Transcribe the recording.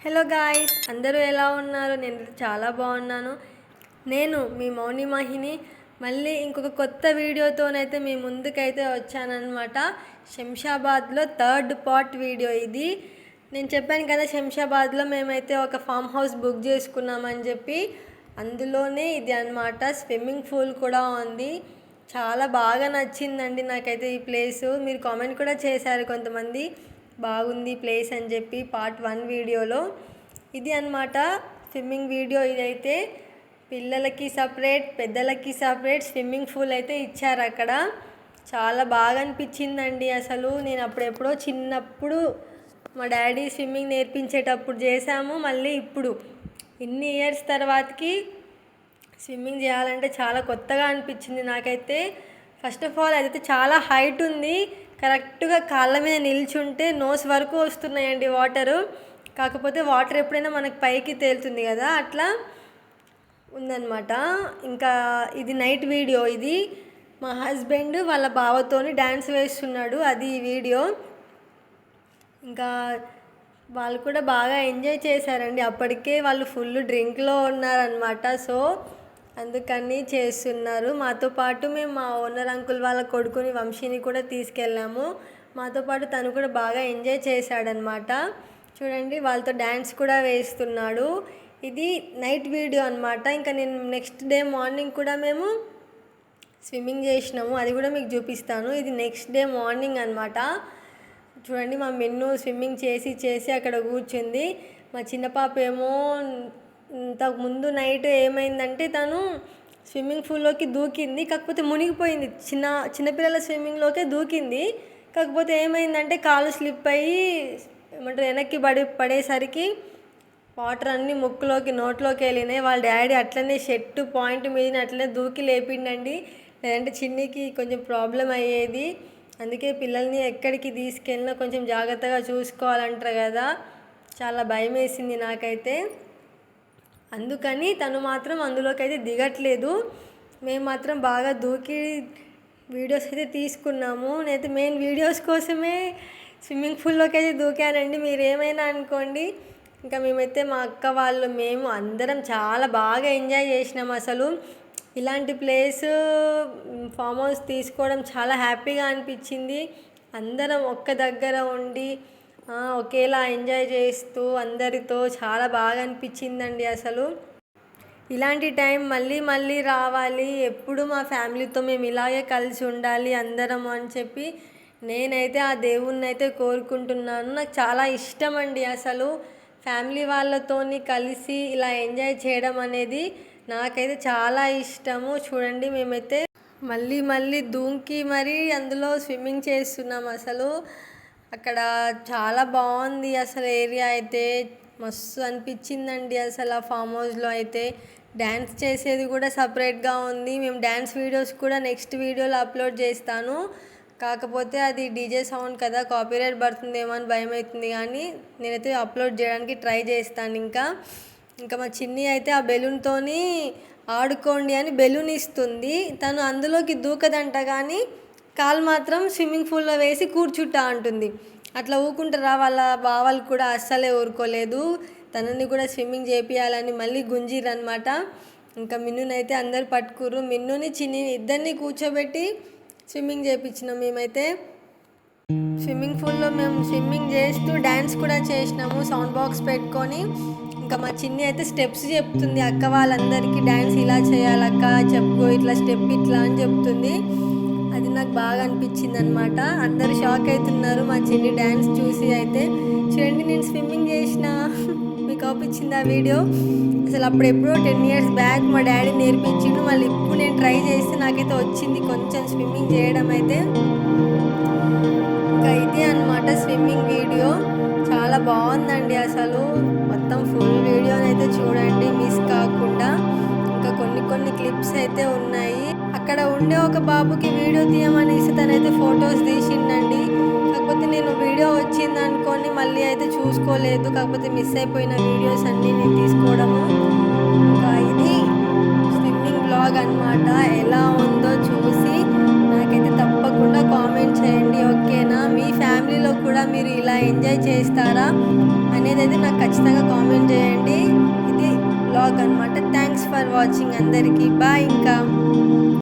Hello guys, అందరూ ఎలా ఉన్నారు? నేను చాలా బాగున్నాను. నేను మీ మౌని మహిని మళ్ళీ ఇంకొక కొత్త వీడియోతోనైతే మీ ముందుకైతే వచ్చానన్నమాట. శంషాబాద్లో థర్డ్ పార్ట్ వీడియో ఇది. నేను చెప్పాను కదా, శంషాబాద్లో మేమైతే ఒక ఫామ్ హౌస్ బుక్ చేసుకున్నామని చెప్పి. అందులోనే ఇది అన్నమాట. స్విమ్మింగ్ పూల్ కూడా ఉంది. చాలా బాగా నచ్చిందండి నాకైతే ఈ ప్లేసు. మీరు కామెంట్ కూడా చేశారు కొంతమంది, బాగుంది ప్లేస్ అని చెప్పి పార్ట్ 1 వీడియోలో. ఇది అన్నమాట స్విమ్మింగ్ వీడియో. ఇదైతే పిల్లలకి సపరేట్, పెద్దలకి సపరేట్ స్విమ్మింగ్ పూల్ అయితే ఇచ్చారు అక్కడ. చాలా బాగా అనిపించిందండి అసలు. నేను అప్పుడెప్పుడో చిన్నప్పుడు మా డాడీ స్విమ్మింగ్ నేర్పించేటప్పుడు చేశాము. మళ్ళీ ఇప్పుడు ఇన్ని ఇయర్స్ తర్వాతకి స్విమ్మింగ్ చేయాలంటే చాలా కొత్తగా అనిపించింది నాకైతే. ఫస్ట్ ఆఫ్ ఆల్ అదైతే చాలా హైట్ ఉంది. కరెక్ట్గా కాళ్ళ మీద నిల్చుంటే నోస్ వరకు వస్తున్నాయండి వాటరు. కాకపోతే వాటర్ ఎప్పుడైనా మనకు పైకి తేలుతుంది కదా, అట్లా ఉందన్నమాట. ఇంకా ఇది నైట్ వీడియో. ఇది మా హస్బెండ్ వాళ్ళ బావతోని డ్యాన్స్ వేస్తున్నాడు, అది ఈ వీడియో. ఇంకా వాళ్ళు కూడా బాగా ఎంజాయ్ చేశారండి. అప్పటికే వాళ్ళు ఫుల్ డ్రింక్లో ఉన్నారనమాట. సో అందుకని చేస్తున్నారు. మాతో పాటు మేము మా ఓనర్ అంకుల్ వాళ్ళ కొడుకుని వంశీని కూడా తీసుకెళ్ళాము. మాతో పాటు తను కూడా బాగా ఎంజాయ్ చేశాడనమాట. చూడండి, వాళ్ళతో డ్యాన్స్ కూడా వేస్తున్నాడు. ఇది నైట్ వీడియో అనమాట. ఇంకా నేను నెక్స్ట్ డే మార్నింగ్ కూడా మేము స్విమ్మింగ్ చేసినాము, అది కూడా మీకు చూపిస్తాను. ఇది నెక్స్ట్ డే మార్నింగ్ అనమాట. చూడండి, మా మిన్ను స్విమ్మింగ్ చేసి అక్కడ కూర్చుంది. మా చిన్న పాప ఏమో ఇంతకుముందు నైట్ ఏమైందంటే తను స్విమ్మింగ్ పూల్లోకి దూకింది, కాకపోతే మునిగిపోయింది. చిన్నపిల్లల స్విమ్మింగ్లోకే దూకింది. కాకపోతే ఏమైందంటే కాలు స్లిప్ అయ్యి ఏమంటారు వెనక్కి పడేసరికి వాటర్ అన్నీ ముక్కులోకి నోట్లోకి వెళ్ళినాయి. వాళ్ళ డాడీ అట్లనే షర్టు పాయింట్ మీద అట్లనే దూకి లేపిండండి. లేదంటే చిన్నికి కొంచెం ప్రాబ్లం అయ్యేది. అందుకే పిల్లల్ని ఎక్కడికి తీసుకెళ్ళినా కొంచెం జాగ్రత్తగా చూసుకోవాలంటారు కదా. చాలా భయం వేసింది నాకైతే. అందుకని తను మాత్రం అందులోకి అయితే దిగట్లేదు. మేము మాత్రం బాగా దూకి వీడియోస్ అయితే తీసుకున్నాము. నేనైతే మెయిన్ వీడియోస్ కోసమే స్విమ్మింగ్ పూల్లోకి అయితే దూకానండి, మీరు ఏమైనా అనుకోండి. ఇంకా మేమైతే మా అక్క వాళ్ళు మేము అందరం చాలా బాగా ఎంజాయ్ చేసినాం అసలు. ఇలాంటి ప్లేస్ ఫామ్ హౌస్ తీసుకోవడం చాలా హ్యాపీగా అనిపించింది. అందరం ఒక్క దగ్గర ఉండి ఒకేలా ఎంజాయ్ చేస్తూ అందరితో చాలా బాగా అనిపించిందండి అసలు. ఇలాంటి టైం మళ్ళీ మళ్ళీ రావాలి, ఎప్పుడు మా ఫ్యామిలీతో మేము ఇలాగే కలిసి ఉండాలి అందరం అని చెప్పి నేనైతే ఆ దేవుణ్ణి అయితే కోరుకుంటున్నాను. నాకు చాలా ఇష్టం అండి అసలు ఫ్యామిలీ వాళ్ళతోని కలిసి ఇలా ఎంజాయ్ చేయడం అనేది నాకైతే చాలా ఇష్టము. చూడండి, మేమైతే మళ్ళీ మళ్ళీ దూకి మరీ అందులో స్విమ్మింగ్ చేస్తున్నాం అసలు. అక్కడ చాలా బాగుంది అసలు. ఏరియా అయితే మస్తు అనిపించిందండి అసలు. ఆ ఫామ్ హౌస్లో అయితే డ్యాన్స్ చేసేది కూడా సపరేట్గా ఉంది. మేము డ్యాన్స్ వీడియోస్ కూడా నెక్స్ట్ వీడియోలో అప్లోడ్ చేస్తాను. కాకపోతే అది డీజే సౌండ్ కదా, కాపీరైట్ పడుతుందేమో అని భయం అవుతుంది. కానీ నేనైతే అప్లోడ్ చేయడానికి ట్రై చేస్తాను. ఇంకా మా చిన్ని అయితే ఆ బెలూన్తోని ఆడుకోండి అని బెలూన్ ఇస్తుంది. తను అందులోకి దూకదంట, కానీ కాలు మాత్రం స్విమ్మింగ్ పూల్లో వేసి కూర్చుంటా అంటుంది. అట్లా ఊరుకుంటారా? వాళ్ళ బావాలు కూడా అస్సలే ఊరుకోలేదు. తనని కూడా స్విమ్మింగ్ చేపియాలని మళ్ళీ గుంజిరనమాట. ఇంకా మిన్నునైతే అందరు పట్టుకుర్రు. మిన్నుని చిన్ని ఇద్దరిని కూర్చోబెట్టి స్విమ్మింగ్ చేయించినాం. మేమైతే స్విమ్మింగ్ పూల్లో మేము స్విమ్మింగ్ చేస్తూ డ్యాన్స్ కూడా చేసినాము సౌండ్ బాక్స్ పెట్టుకొని. ఇంకా మా చిన్ని అయితే స్టెప్స్ చెప్తుంది అక్క వాళ్ళందరికీ. డ్యాన్స్ ఇలా చేయాలక్క, చెప్పుకో ఇట్లా స్టెప్ ఇట్లా అని చెప్తుంది. అది నాకు బాగా అనిపించింది అనమాట. అందరు షాక్ అవుతున్నారు మా చిన్ని డ్యాన్స్ చూసి. అయితే చూడండి, నేను స్విమ్మింగ్ చేసిన, మీకు ఆపించింది ఆ వీడియో. అసలు అప్పుడెప్పుడో 10 years బ్యాక్ మా డాడీ నేర్పించిండు. మళ్ళీ ఇప్పుడు నేను ట్రై చేస్తే నాకైతే వచ్చింది కొంచెం స్విమ్మింగ్ చేయడం అయితే. ఇంకా ఇదే అనమాట స్విమ్మింగ్ వీడియో. చాలా బాగుందండి అసలు. మొత్తం ఫుల్ వీడియోనైతే చూడండి మిస్ కాకుండా. ఇంకా కొన్ని క్లిప్స్ అయితే ఉన్నాయి. అక్కడ ఉండే ఒక బాబుకి వీడియో తీయమనేసి తనైతే ఫొటోస్ తీసిండండి. కాకపోతే నేను వీడియో వచ్చింది అనుకొని మళ్ళీ అయితే చూసుకోలేదు. కాకపోతే మిస్ అయిపోయిన వీడియోస్ అన్నీ నేను తీసుకోవడము. ఇంకా ఇది స్విమ్మింగ్ బ్లాగ్ అనమాట. ఎలా ఉందో చూసి నాకైతే తప్పకుండా కామెంట్ చేయండి, ఓకేనా? కూడా మీరు ఇలా ఎంజాయ్ చేస్తారా అనేది అయితే నాకు ఖచ్చితంగా కామెంట్ చేయండి. ఇది వ్లాగ్ అనమాట. థ్యాంక్స్ ఫర్ వాచింగ్ అందరికీ. బాయ్. ఇంకా